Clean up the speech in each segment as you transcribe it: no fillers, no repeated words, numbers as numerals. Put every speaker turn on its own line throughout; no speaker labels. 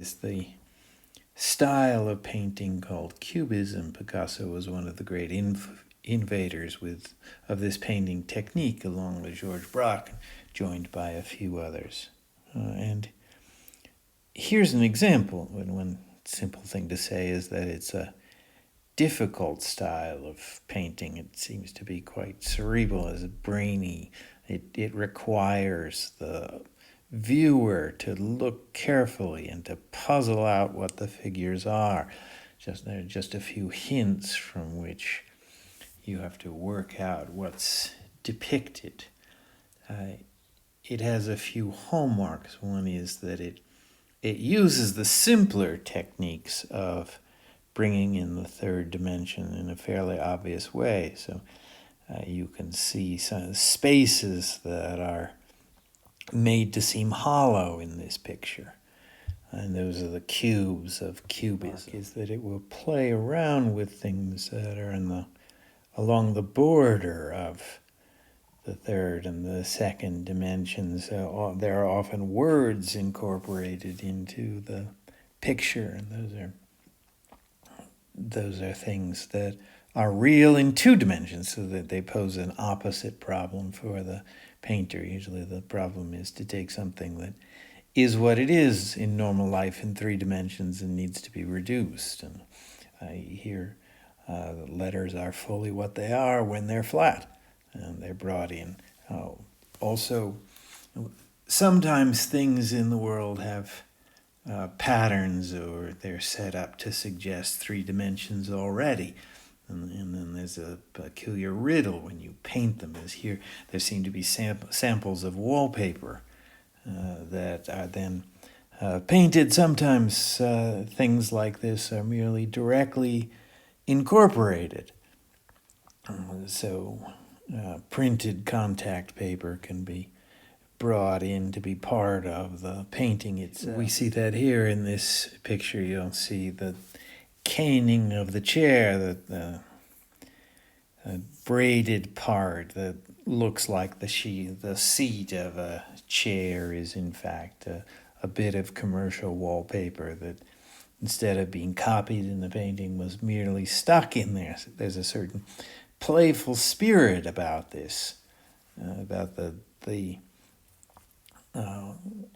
It's the style of painting called Cubism. Picasso was one of the great invaders of this painting technique, along with George Braque, joined by a few others. And here's an example. One simple thing to say is that it's a difficult style of painting. It seems to be quite cerebral, as brainy. It requires the viewer to look carefully and to puzzle out what the figures are. There are just a few hints from which you have to work out what's depicted. It has a few hallmarks. One is that it uses the simpler techniques of bringing in the third dimension in a fairly obvious way. So you can see some spaces that are made to seem hollow in this picture. And those are the cubes of cubism. Is that it will play around with things that are along the border of the third and the second dimensions. There are often words incorporated into the picture, and those are things that are real in two dimensions, so that they pose an opposite problem for the painter. Usually the problem is to take something that is what it is in normal life in three dimensions and needs to be reduced. And here letters are fully what they are when they're flat, and they're brought in. Also, sometimes things in the world have patterns, or they're set up to suggest three dimensions already. And then there's a peculiar riddle when you paint them. As here, there seem to be samples of wallpaper that are then painted. Sometimes things like this are merely directly incorporated. So printed contact paper can be brought in to be part of the painting itself. We see that here in this picture. You'll see the caning of the chair, the braided part that looks like the seat of a chair is in fact a bit of commercial wallpaper that, instead of being copied in the painting, was merely stuck in there. So there's a certain playful spirit about this, about the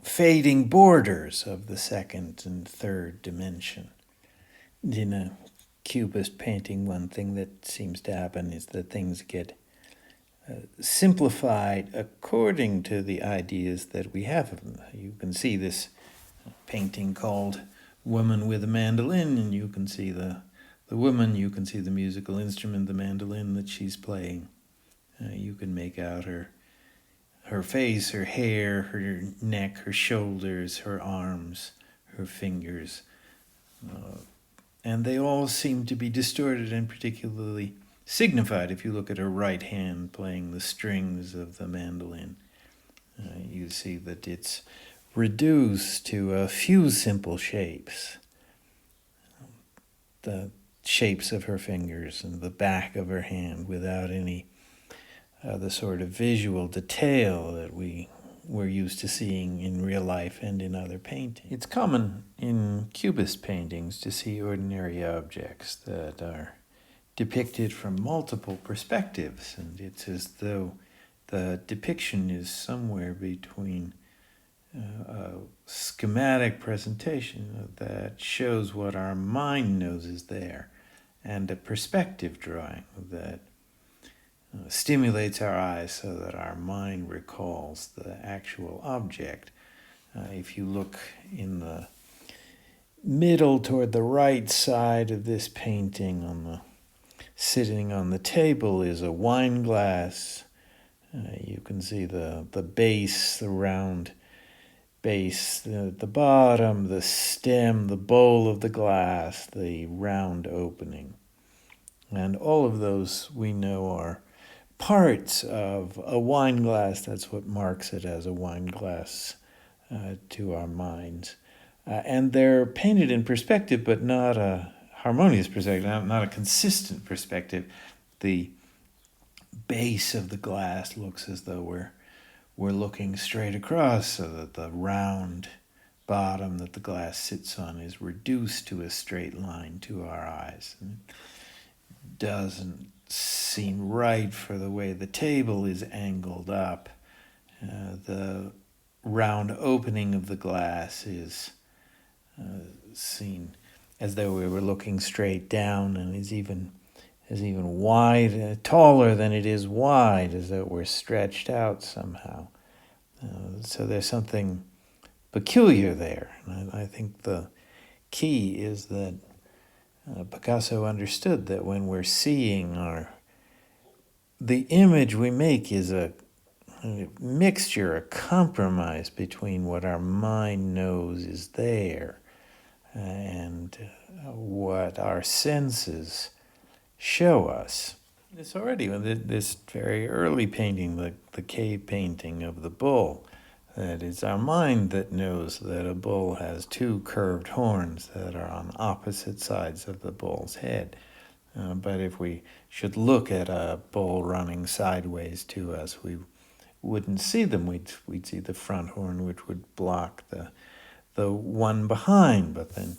fading borders of the second and third dimension. In a Cubist painting, one thing that seems to happen is that things get simplified according to the ideas that we have of them. You can see this painting called Woman with a Mandolin, and you can see the woman, you can see the musical instrument, the mandolin that she's playing. You can make out her face, her hair, her neck, her shoulders, her arms, her fingers. And they all seem to be distorted and particularly signified. If you look at her right hand playing the strings of the mandolin, you see that it's reduced to a few simple shapes. The shapes of her fingers and the back of her hand, without any the sort of visual detail that we're used to seeing in real life and in other paintings. It's common in Cubist paintings to see ordinary objects that are depicted from multiple perspectives, and it's as though the depiction is somewhere between a schematic presentation that shows what our mind knows is there, and a perspective drawing that stimulates our eyes so that our mind recalls the actual object. If you look in the middle toward the right side of this painting, sitting on the table is a wine glass. You can see the base, the round base, the bottom, the stem, the bowl of the glass, the round opening. And all of those we know are parts of a wine glass. That's what marks it as a wine glass to our minds. And they're painted in perspective, but not a harmonious perspective, not a consistent perspective. The base of the glass looks as though we're looking straight across, so that the round bottom that the glass sits on is reduced to a straight line to our eyes. And it doesn't seem right for the way the table is angled up. The round opening of the glass is seen as though we were looking straight down, and is even wide, taller than it is wide, as though we're stretched out somehow. So there's something peculiar there. And I think the key is that Picasso understood that when we're seeing the image we make is a mixture, a compromise between what our mind knows is there and what our senses show us. It's already this very early painting, the cave painting of the bull, that it's our mind that knows that a bull has two curved horns that are on opposite sides of the bull's head. But if we should look at a bull running sideways to us, we wouldn't see them. We'd see the front horn, which would block the one behind. But then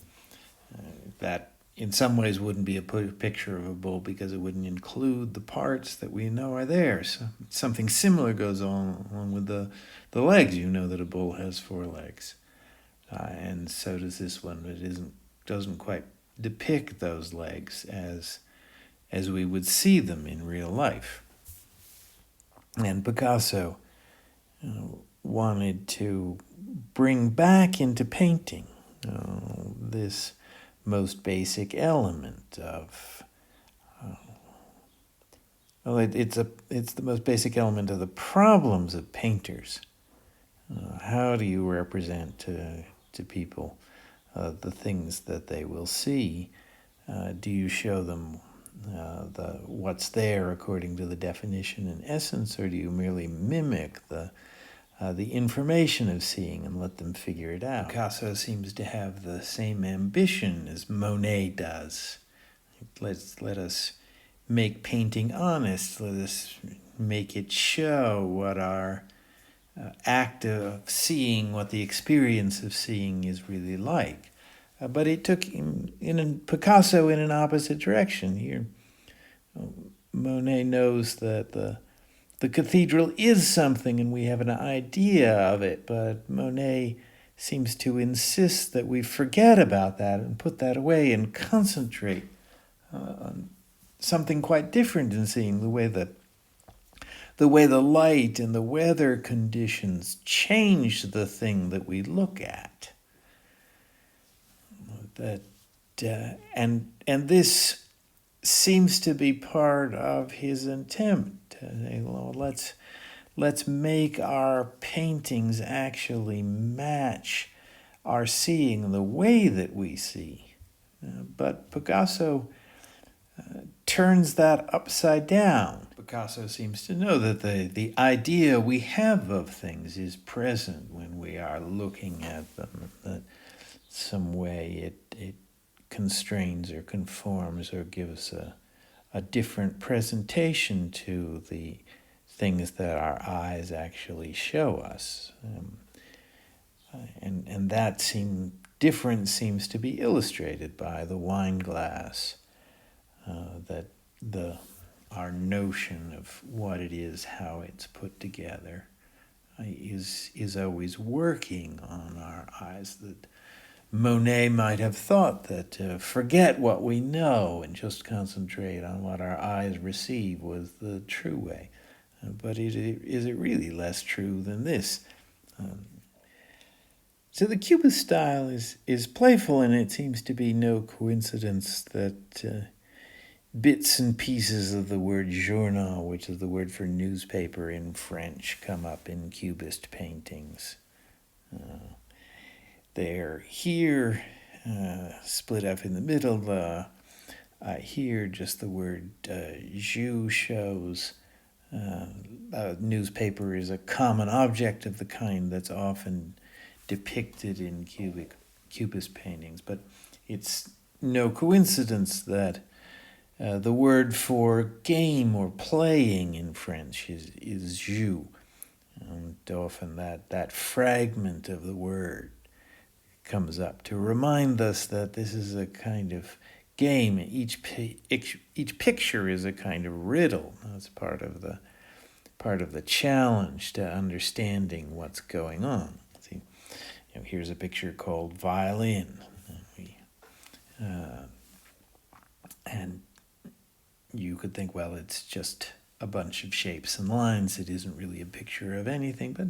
that in some ways wouldn't be a picture of a bull, because it wouldn't include the parts that we know are there. So something similar goes on with the legs. You know that a bull has four legs, and so does this one. But it doesn't quite depict those legs as we would see them in real life. And Picasso wanted to bring back into painting this most basic element of it's the most basic element of the problems of painters. How do you represent to people the things that they will see? Do you show them what's there according to the definition and essence, or do you merely mimic the information of seeing and let them figure it out? Picasso seems to have the same ambition as Monet does. Let us make painting honest. Let us make it show what our act of seeing, what the experience of seeing is really like. But it took Picasso in an opposite direction. Here, Monet knows that the cathedral is something and we have an idea of it, but Monet seems to insist that we forget about that and put that away and concentrate on something quite different in seeing the way the light and the weather conditions change the thing that we look at. And this seems to be part of his attempt. Let's make our paintings actually match our seeing the way that we see. But Picasso turns that upside down. Picasso seems to know that the idea we have of things is present when we are looking at them, that some way it constrains or conforms or gives a different presentation to the things that our eyes actually show us. And that difference seems to be illustrated by the wine glass, that our notion of what it is, how it's put together, is always working on our eyes. That Monet might have thought that forget what we know and just concentrate on what our eyes receive was the true way. But is it really less true than this? So the Cubist style is playful, and it seems to be no coincidence that bits and pieces of the word journal, which is the word for newspaper in French, come up in Cubist paintings. They're here, split up in the middle. Here, just the word jus shows. A newspaper is a common object of the kind that's often depicted in Cubist paintings, but it's no coincidence that the word for game or playing in French is jeu, and often that fragment of the word comes up to remind us that this is a kind of game. Each picture is a kind of riddle. That's part of the challenge to understanding what's going on. See, here's a picture called violin, and you could think, well, it's just a bunch of shapes and lines. It isn't really a picture of anything, but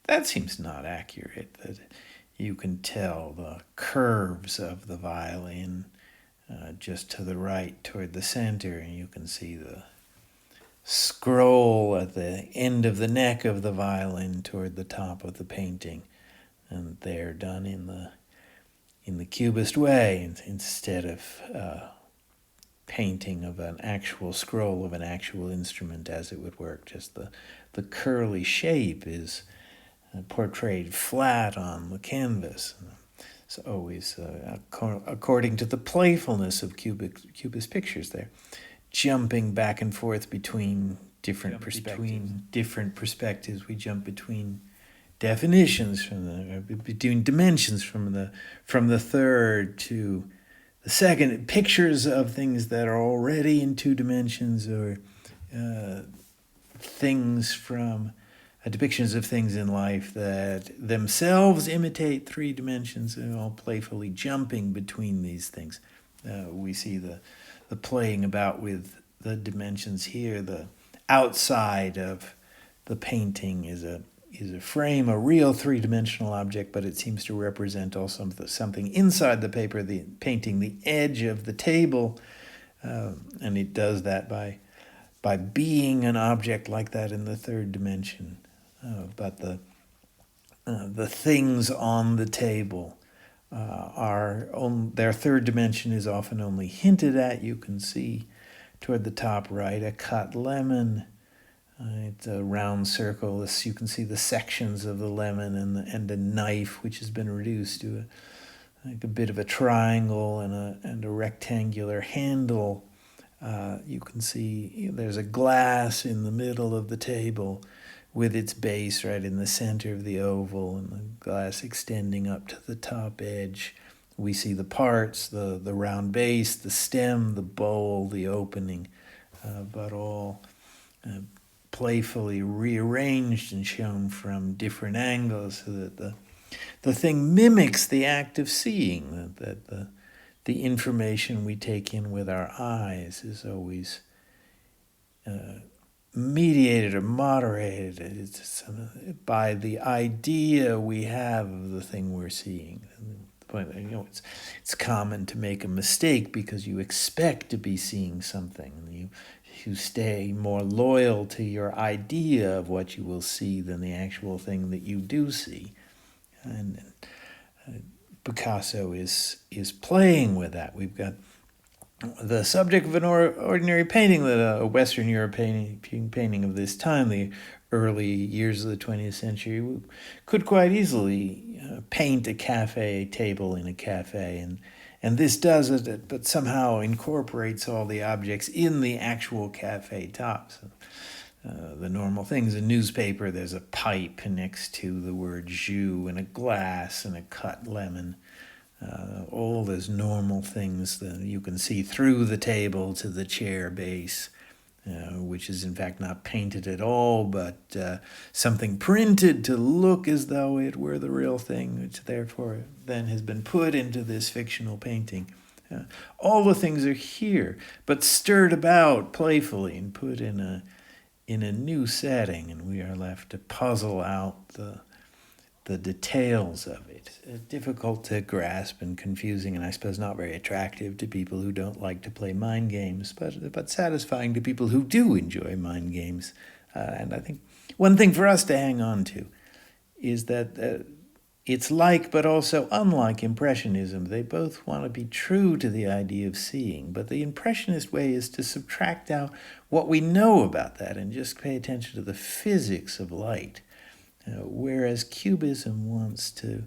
that seems not accurate. That you can tell the curves of the violin just to the right toward the center, and you can see the scroll at the end of the neck of the violin toward the top of the painting, and they're done in the Cubist way instead of painting of an actual scroll of an actual instrument as it would work. Just the curly shape is portrayed flat on the canvas. It's always, according to the playfulness of Cubist pictures, they're jumping back and forth between different perspectives. We jump between definitions between dimensions from the third to the second, pictures of things that are already in two dimensions, or things from depictions of things in life that themselves imitate three dimensions, and all playfully jumping between these things. We see the playing about with the dimensions here. The outside of the painting is a frame, a real three-dimensional object, but it seems to represent also something inside the paper, the painting, the edge of the table, and it does that by being an object like that in the third dimension. But the things on the table their third dimension is often only hinted at. You can see toward the top right a cut lemon. It's a round circle. You can see the sections of the lemon and a knife, which has been reduced to a bit of a triangle and a rectangular handle. You can see there's a glass in the middle of the table with its base right in the center of the oval, and the glass extending up to the top edge. We see the parts, the round base, the stem, the bowl, the opening, but all playfully rearranged and shown from different angles, so that the thing mimics the act of seeing, that the information we take in with our eyes is always mediated or moderated by the idea we have of the thing we're seeing. It's common to make a mistake because you expect to be seeing something, and you stay more loyal to your idea of what you will see than the actual thing that you do see. And Picasso is playing with that. We've got the subject of an ordinary painting, that a Western European painting of this time, the early years of the 20th century, could quite easily paint a cafe table in a cafe, and this does it, but somehow incorporates all the objects in the actual cafe tops. The normal things, a newspaper, there's a pipe next to the word jus, and a glass, and a cut lemon. All those normal things that you can see through the table to the chair base, which is in fact not painted at all, but something printed to look as though it were the real thing, which therefore then has been put into this fictional painting. All the things are here, but stirred about playfully and put in a new setting, and we are left to puzzle out the details of it. Difficult to grasp and confusing, and I suppose not very attractive to people who don't like to play mind games, but satisfying to people who do enjoy mind games. And I think one thing for us to hang on to is that it's like but also unlike Impressionism. They both want to be true to the idea of seeing, but the Impressionist way is to subtract out what we know about that and just pay attention to the physics of light. Whereas Cubism wants to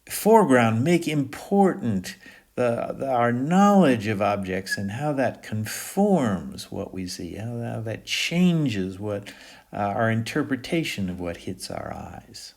foreground, make important our knowledge of objects and how that conforms what we see, how that changes what our interpretation of what hits our eyes.